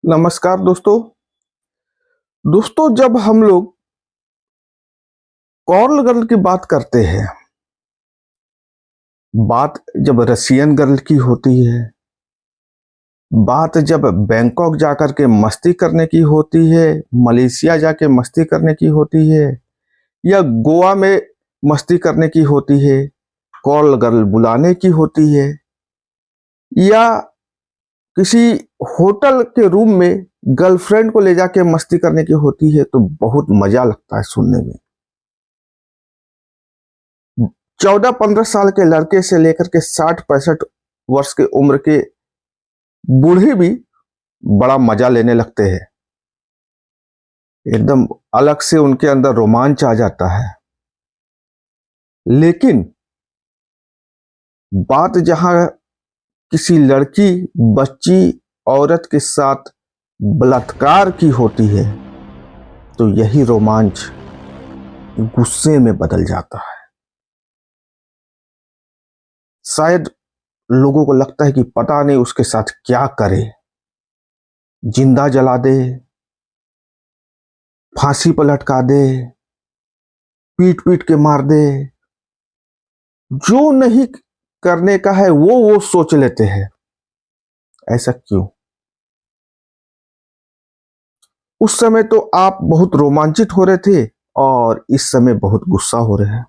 नमस्कार दोस्तों। जब हम लोग कॉर्ल गर्ल की बात करते हैं, बात जब रशियन गर्ल की होती है, बात जब बैंकॉक जाकर के मस्ती करने की होती है, मलेशिया जाके मस्ती करने की होती है या गोवा में मस्ती करने की होती है, कॉर्ल गर्ल बुलाने की होती है या किसी होटल के रूम में गर्लफ्रेंड को ले जाके मस्ती करने की होती है, तो बहुत मजा लगता है सुनने में। 14-15 साल के लड़के से लेकर के 60-65 वर्ष के उम्र के बूढ़े भी बड़ा मजा लेने लगते हैं। एकदम अलग से उनके अंदर रोमांच आ जाता है। लेकिन बात जहां किसी लड़की, बच्ची, औरत के साथ बलात्कार की होती है, तो यही रोमांच गुस्से में बदल जाता है। शायद लोगों को लगता है कि पता नहीं उसके साथ क्या करे, जिंदा जला दे, फांसी पर लटका दे, पीट पीट के मार दे। जो नहीं करने का है वो सोच लेते हैं। ऐसा क्यों? उस समय तो आप बहुत रोमांचित हो रहे थे और इस समय बहुत गुस्सा हो रहे हैं।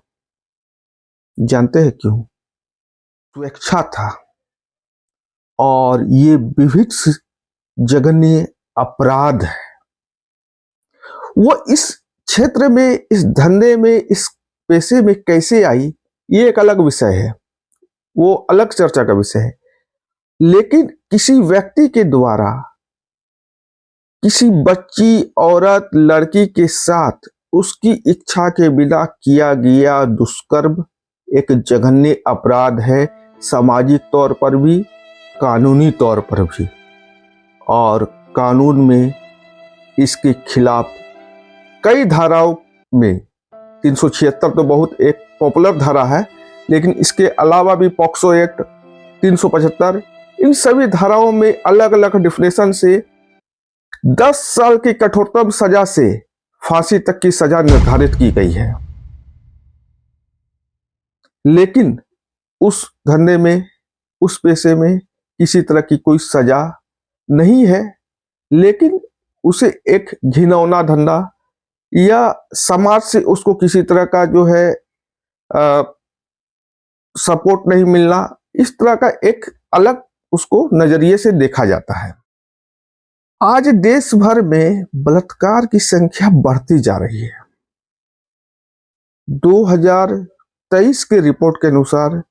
जानते हैं क्यों? स्वेच्छा था और ये विभिन्न जघन्य अपराध है। वो इस क्षेत्र में, इस धंधे में, इस पेशे में कैसे आई, ये एक अलग विषय है, वो अलग चर्चा का विषय है। लेकिन किसी व्यक्ति के द्वारा किसी बच्ची, औरत, लड़की के साथ उसकी इच्छा के बिना किया गया दुष्कर्म एक जघन्य अपराध है, सामाजिक तौर पर भी, कानूनी तौर पर भी। और कानून में इसके खिलाफ कई धाराओं में 376 तो बहुत एक पॉपुलर धारा है, लेकिन इसके अलावा भी पॉक्सो एक्ट, 375, इन सभी धाराओं में अलग अलग डिफिनेशन से 10 साल की कठोरतम सजा से फांसी तक की सजा निर्धारित की गई है। लेकिन उस धंधे में, उस पेशे में किसी तरह की कोई सजा नहीं है, लेकिन उसे एक घिनौना धंधा या समाज से उसको किसी तरह का जो है सपोर्ट नहीं मिलना, इस तरह का एक अलग उसको नजरिए से देखा जाता है। आज देश भर में बलात्कार की संख्या बढ़ती जा रही है। 2023 के रिपोर्ट के अनुसार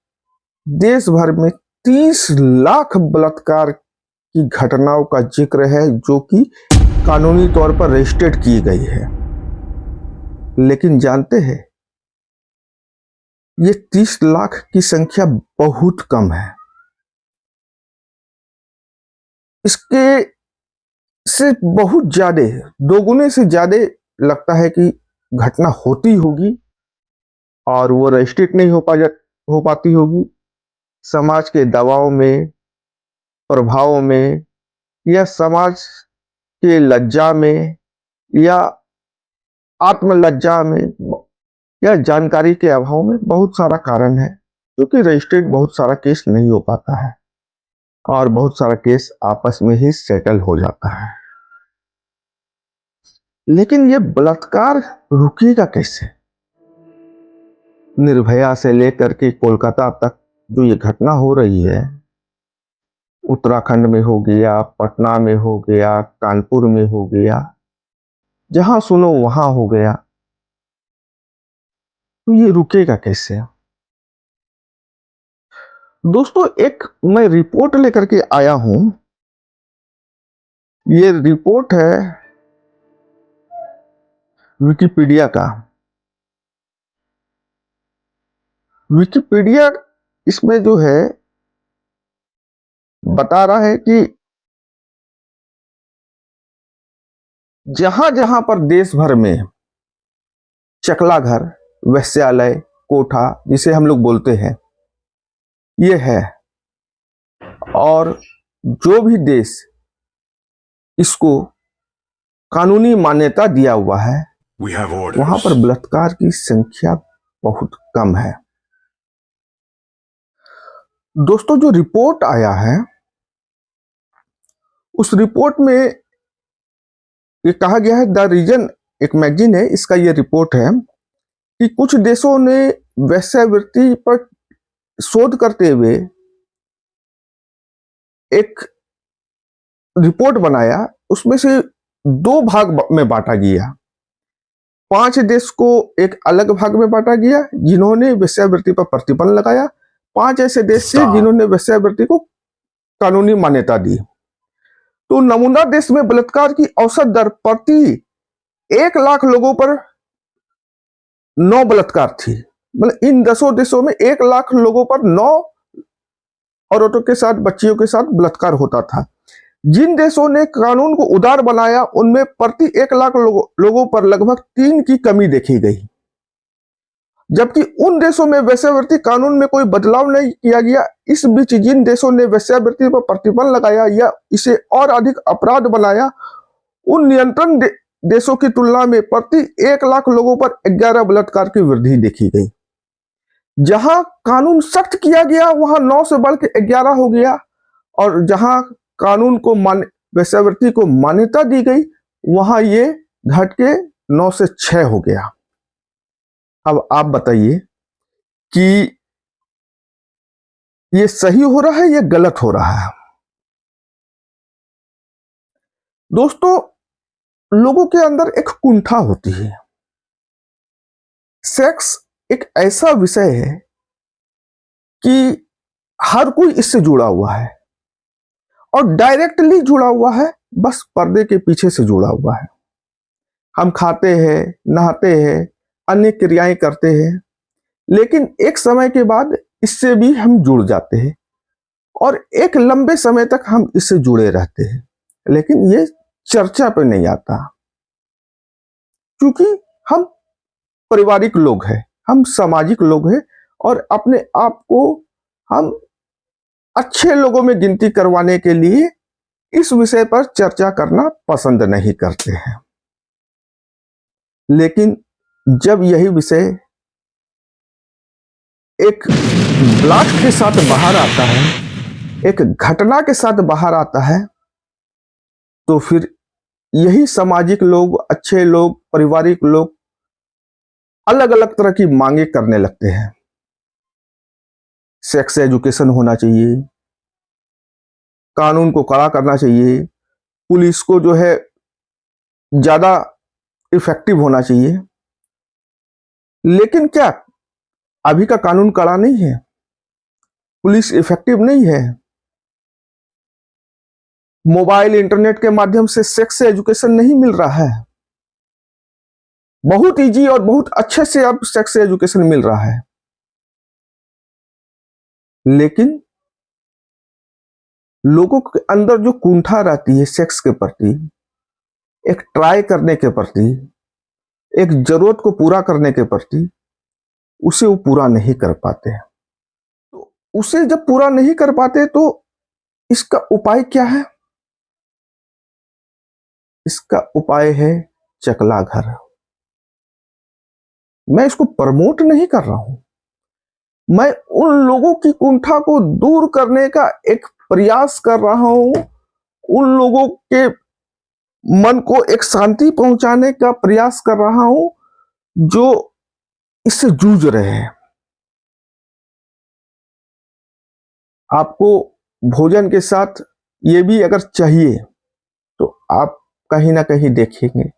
देश भर में 30 लाख बलात्कार की घटनाओं का जिक्र है, जो कि कानूनी तौर पर रजिस्टर्ड की गई है। लेकिन जानते हैं, ये 30 लाख की संख्या बहुत कम है। इसके से बहुत ज्यादा, दोगुने से ज्यादा लगता है कि घटना होती होगी और वो रजिस्ट्रेट नहीं हो पाती होगी। समाज के दबाव में, प्रभाव में, या समाज के लज्जा में, या आत्मलज्जा में, या जानकारी के अभाव में, बहुत सारा कारण है, क्योंकि रजिस्ट्रेट बहुत सारा केस नहीं हो पाता है और बहुत सारा केस आपस में ही सेटल हो जाता है। लेकिन ये बलात्कार रुकेगा कैसे? निर्भया से लेकर के कोलकाता तक जो ये घटना हो रही है, उत्तराखंड में हो गया, पटना में हो गया, कानपुर में हो गया, जहां सुनो वहां हो गया, तो ये रुकेगा कैसे? दोस्तों, एक मैं रिपोर्ट लेकर के आया हूं। ये रिपोर्ट है विकिपीडिया का। विकिपीडिया इसमें जो है बता रहा है कि जहां जहां पर देश भर में चकला घर, वेश्यालय, कोठा जिसे हम लोग बोलते हैं, ये है, और जो भी देश इसको कानूनी मान्यता दिया हुआ है, We have orders. वहां पर बलात्कार की संख्या बहुत कम है। दोस्तों, जो रिपोर्ट आया है उस रिपोर्ट में ये कहा गया है, द रीजन एक मैगजीन है, इसका ये रिपोर्ट है कि कुछ देशों ने वेश्यावृत्ति पर शोध करते हुए एक रिपोर्ट बनाया। उसमें से 2 भाग में बांटा गया। 5 देश को एक अलग भाग में बांटा गया जिन्होंने वेश्यावृत्ति पर प्रतिबंध लगाया। 5 ऐसे देश थे जिन्होंने वेश्यावृत्ति को कानूनी मान्यता दी। तो नमूना देश में बलात्कार की औसत दर प्रति 1 लाख लोगों पर 9 बलात्कार थी। मतलब इन 10 देशों में 1 लाख लोगों पर 9 औरतों के साथ, बच्चियों के साथ बलात्कार होता था। जिन देशों ने कानून को उदार बनाया उनमें प्रति 1 लाख लोगों पर लगभग 3 की कमी देखी गई। जबकि उन देशों में वेश्यावृत्ति कानून में कोई बदलाव नहीं किया गया। इस बीच जिन देशों ने वेश्यावृत्ति पर प्रतिबंध लगाया या इसे और अधिक अपराध बनाया, उन नियंत्रण देशों की तुलना में प्रति 1 लाख लोगों पर 11 बलात्कार की वृद्धि देखी गई। जहां कानून सख्त किया गया वहां 9 से बढ़ के 11 हो गया, और जहां कानून को वेश्यावृत्ति को मान्यता दी गई वहां ये घट के 9 से 6 हो गया। अब आप बताइए कि ये सही हो रहा है या गलत हो रहा है? दोस्तों, लोगों के अंदर एक कुंठा होती है। सेक्स एक ऐसा विषय है कि हर कोई इससे जुड़ा हुआ है, और डायरेक्टली जुड़ा हुआ है, बस पर्दे के पीछे से जुड़ा हुआ है। हम खाते हैं, नहाते हैं, अन्य क्रियाएं करते हैं, लेकिन एक समय के बाद इससे भी हम जुड़ जाते हैं और एक लंबे समय तक हम इससे जुड़े रहते हैं, लेकिन ये चर्चा पे नहीं आता क्योंकि हम पारिवारिक लोग हैं, हम सामाजिक लोग हैं, और अपने आप को हम अच्छे लोगों में गिनती करवाने के लिए इस विषय पर चर्चा करना पसंद नहीं करते हैं। लेकिन जब यही विषय एक ब्लास्ट के साथ बाहर आता है, एक घटना के साथ बाहर आता है, तो फिर यही सामाजिक लोग, अच्छे लोग, पारिवारिक लोग अलग अलग तरह की मांगे करने लगते हैं। सेक्स एजुकेशन होना चाहिए, कानून को कड़ा करना चाहिए, पुलिस को जो है ज्यादा इफेक्टिव होना चाहिए। लेकिन क्या अभी का कानून कड़ा नहीं है? पुलिस इफेक्टिव नहीं है? मोबाइल, इंटरनेट के माध्यम से सेक्स एजुकेशन नहीं मिल रहा है? बहुत इजी और बहुत अच्छे से अब सेक्स एजुकेशन मिल रहा है, लेकिन लोगों के अंदर जो कुंठा रहती है सेक्स के प्रति, एक ट्राई करने के प्रति, एक जरूरत को पूरा करने के प्रति, उसे वो पूरा नहीं कर पाते। तो उसे जब पूरा नहीं कर पाते तो इसका उपाय क्या है? इसका उपाय है चकला घर। मैं इसको प्रमोट नहीं कर रहा हूं, मैं उन लोगों की कुंठा को दूर करने का एक प्रयास कर रहा हूं, उन लोगों के मन को एक शांति पहुंचाने का प्रयास कर रहा हूं जो इससे जूझ रहे हैं। आपको भोजन के साथ ये भी अगर चाहिए तो आप कहीं ना कहीं देखेंगे,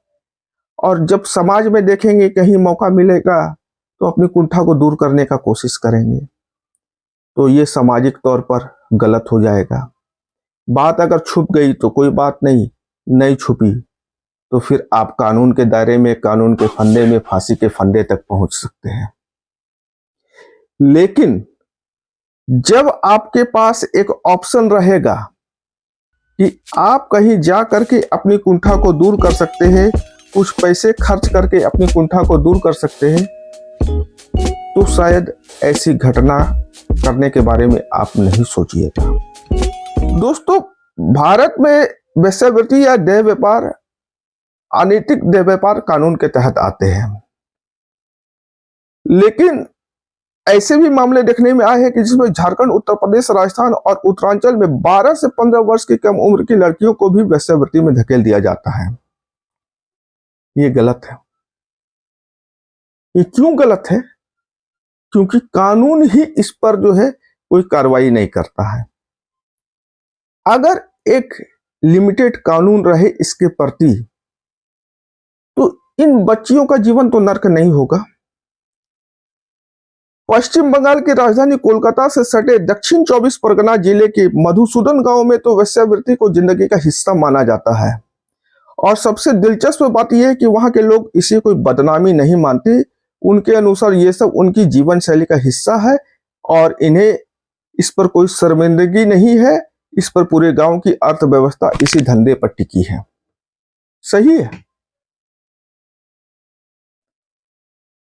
और जब समाज में देखेंगे, कहीं मौका मिलेगा तो अपनी कुंठा को दूर करने का कोशिश करेंगे, तो ये सामाजिक तौर पर गलत हो जाएगा। बात अगर छुप गई तो कोई बात नहीं, नहीं छुपी तो फिर आप कानून के दायरे में, कानून के फंदे में, फांसी के फंदे तक पहुंच सकते हैं। लेकिन जब आपके पास एक ऑप्शन रहेगा कि आप कहीं जा करके अपनी कुंठा को दूर कर सकते हैं, कुछ पैसे खर्च करके अपनी कुंठा को दूर कर सकते हैं, तो शायद ऐसी घटना करने के बारे में आप नहीं सोचिएगा। दोस्तों, भारत में वेश्यावृत्ति या देह व्यापार अनैतिक देह व्यापार कानून के तहत आते हैं। लेकिन ऐसे भी मामले देखने में आए हैं कि जिसमें झारखंड, उत्तर प्रदेश, राजस्थान और उत्तरांचल में 12 से 15 वर्ष की कम उम्र की लड़कियों को भी वेश्यावृत्ति में धकेल दिया जाता है। ये गलत है। ये क्यों गलत है? क्योंकि कानून ही इस पर जो है कोई कार्रवाई नहीं करता है। अगर एक लिमिटेड कानून रहे इसके प्रति, तो इन बच्चियों का जीवन तो नर्क नहीं होगा। पश्चिम बंगाल की राजधानी कोलकाता से सटे दक्षिण 24 परगना जिले के मधुसूदन गांव में तो वेश्यावृत्ति को जिंदगी का हिस्सा माना जाता है। और सबसे दिलचस्प बात यह है कि वहां के लोग इसे कोई बदनामी नहीं मानते। उनके अनुसार ये सब उनकी जीवन शैली का हिस्सा है और इन्हें इस पर कोई शर्मिंदगी नहीं है। इस पर पूरे गांव की अर्थव्यवस्था इसी धंधे पर टिकी है। सही है।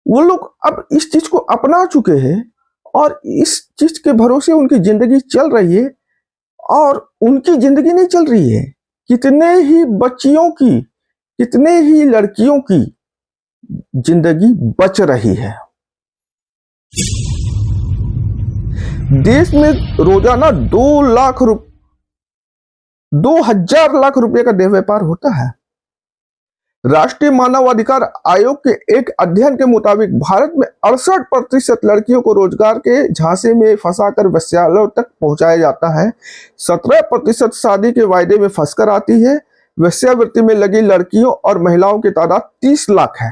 वो लोग अब इस चीज को अपना चुके हैं और इस चीज के भरोसे उनकी जिंदगी चल रही है। और उनकी जिंदगी नहीं चल रही है, कितने ही बच्चियों की, कितने ही लड़कियों की जिंदगी बच रही है। देश में रोजाना 2,000 लाख रुपए का देह व्यापार होता है। राष्ट्रीय मानवाधिकार आयोग के एक अध्ययन के मुताबिक भारत में 68% लड़कियों को रोजगार के झांसे में फंसाकर वेश्यालयों तक पहुंचाया जाता है। 17% शादी के वायदे में फंसकर आती है। वेश्यावृत्ति में लगी लड़कियों और महिलाओं की तादाद 30 लाख है।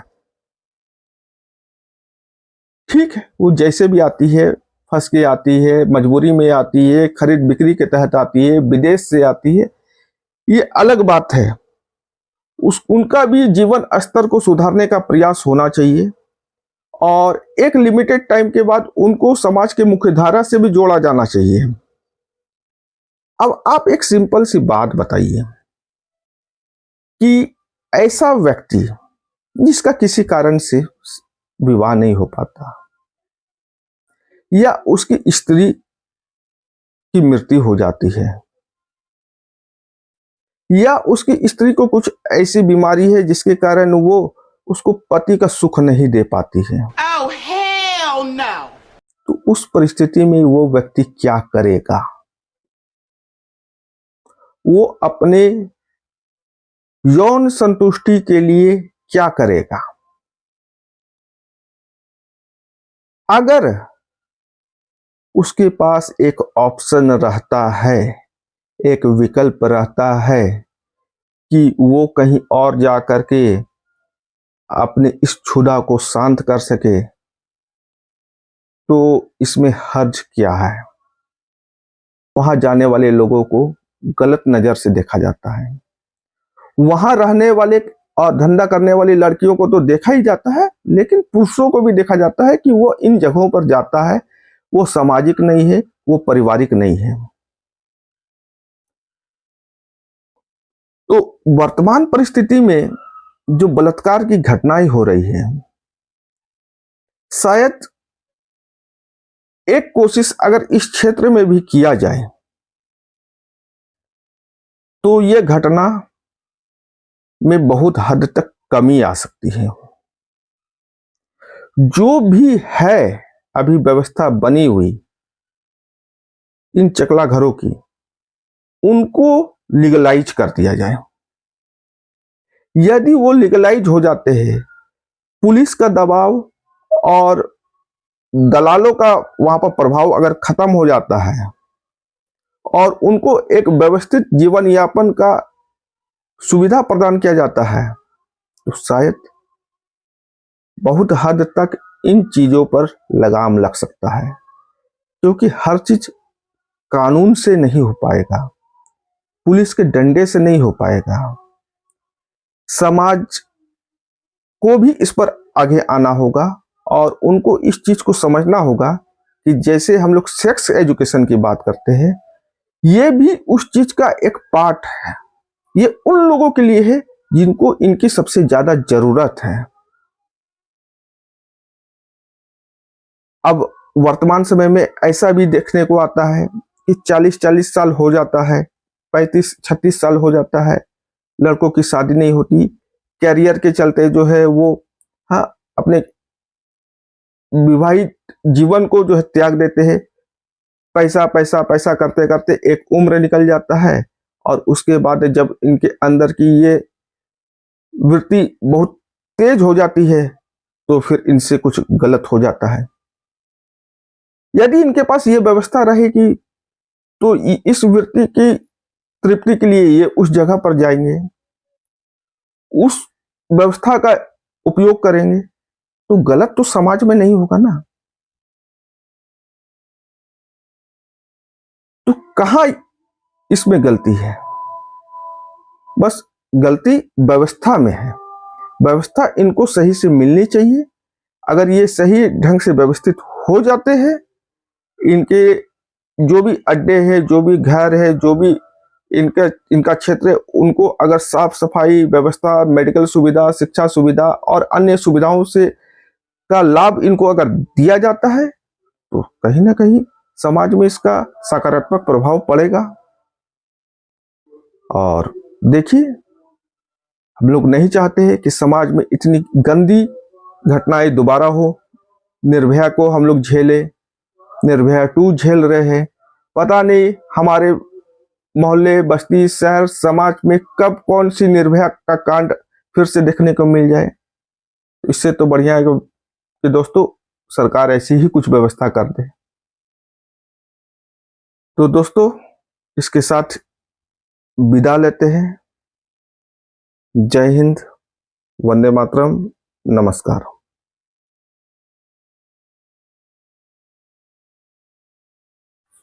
ठीक है, वो जैसे भी आती है, फंस के आती है, मजबूरी में आती है, खरीद बिक्री के तहत आती है, विदेश से आती है, ये अलग बात है। उनका भी जीवन स्तर को सुधारने का प्रयास होना चाहिए और एक लिमिटेड टाइम के बाद उनको समाज के मुख्यधारा से भी जोड़ा जाना चाहिए। अब आप एक सिंपल सी बात बताइए कि ऐसा व्यक्ति जिसका किसी कारण से विवाह नहीं हो पाता या उसकी स्त्री की मृत्यु हो जाती है या उसकी स्त्री को कुछ ऐसी बीमारी है जिसके कारण वो उसको पति का सुख नहीं दे पाती है। Oh, hell no! तो उस परिस्थिति में वो व्यक्ति क्या करेगा? वो अपने यौन संतुष्टि के लिए क्या करेगा? अगर उसके पास एक ऑप्शन रहता है, एक विकल्प रहता है कि वो कहीं और जा करके अपने इस क्षुधा को शांत कर सके, तो इसमें हर्ज क्या है? वहां जाने वाले लोगों को गलत नजर से देखा जाता है। वहां रहने वाले और धंधा करने वाली लड़कियों को तो देखा ही जाता है, लेकिन पुरुषों को भी देखा जाता है कि वो इन जगहों पर जाता है, वो सामाजिक नहीं है, वो पारिवारिक नहीं है। तो वर्तमान परिस्थिति में जो बलात्कार की घटनाएं हो रही है, शायद एक कोशिश अगर इस क्षेत्र में भी किया जाए तो यह घटना में बहुत हद तक कमी आ सकती है। जो भी है अभी व्यवस्था बनी हुई इन चकला घरों की, उनको लीगलाइज कर दिया जाए। यदि वो लीगलाइज हो जाते हैं, पुलिस का दबाव और दलालों का वहां पर प्रभाव अगर खत्म हो जाता है और उनको एक व्यवस्थित जीवन यापन का सुविधा प्रदान किया जाता है, तो शायद बहुत हद तक इन चीजों पर लगाम लग सकता है। क्योंकि हर चीज कानून से नहीं हो पाएगा, पुलिस के डंडे से नहीं हो पाएगा। समाज को भी इस पर आगे आना होगा और उनको इस चीज को समझना होगा कि जैसे हम लोग सेक्स एजुकेशन की बात करते हैं, ये भी उस चीज का एक पार्ट है। ये उन लोगों के लिए है जिनको इनकी सबसे ज्यादा जरूरत है। अब वर्तमान समय में ऐसा भी देखने को आता है कि 40-40 साल हो जाता है 35-36 साल हो जाता है, लड़कों की शादी नहीं होती, कैरियर के चलते जो है वो हाँ अपने विवाहित जीवन को जो है त्याग देते हैं। पैसा पैसा पैसा करते करते एक उम्र निकल जाता है और उसके बाद जब इनके अंदर की ये वृत्ति बहुत तेज हो जाती है तो फिर इनसे कुछ गलत हो जाता है। यदि इनके पास ये व्यवस्था रहेगी तो इस वृत्ति की तृप्ति के लिए ये उस जगह पर जाएंगे, उस व्यवस्था का उपयोग करेंगे, तो गलत तो समाज में नहीं होगा ना। तो कहाँ इसमें गलती है? बस गलती व्यवस्था में है। व्यवस्था इनको सही से मिलनी चाहिए। अगर ये सही ढंग से व्यवस्थित हो जाते हैं, इनके जो भी अड्डे हैं, जो भी घर है, जो भी इनका क्षेत्र है, उनको अगर साफ सफाई व्यवस्था, मेडिकल सुविधा, शिक्षा सुविधा और अन्य सुविधाओं से का लाभ इनको अगर दिया जाता है तो कहीं ना कहीं समाज में इसका सकारात्मक प्रभाव पड़ेगा। और देखिए, हम लोग नहीं चाहते हैं कि समाज में इतनी गंदी घटनाएं दोबारा हो। निर्भया को हम लोग झेले, निर्भया 2 झेल रहे हैं। पता नहीं हमारे मोहल्ले, बस्ती, शहर, समाज में कब कौन सी निर्भया का कांड फिर से देखने को मिल जाए। इससे तो बढ़िया है कि दोस्तों सरकार ऐसी ही कुछ व्यवस्था कर दे। तो दोस्तों इसके साथ विदा लेते हैं। जय हिंद, वंदे मातरम, नमस्कार।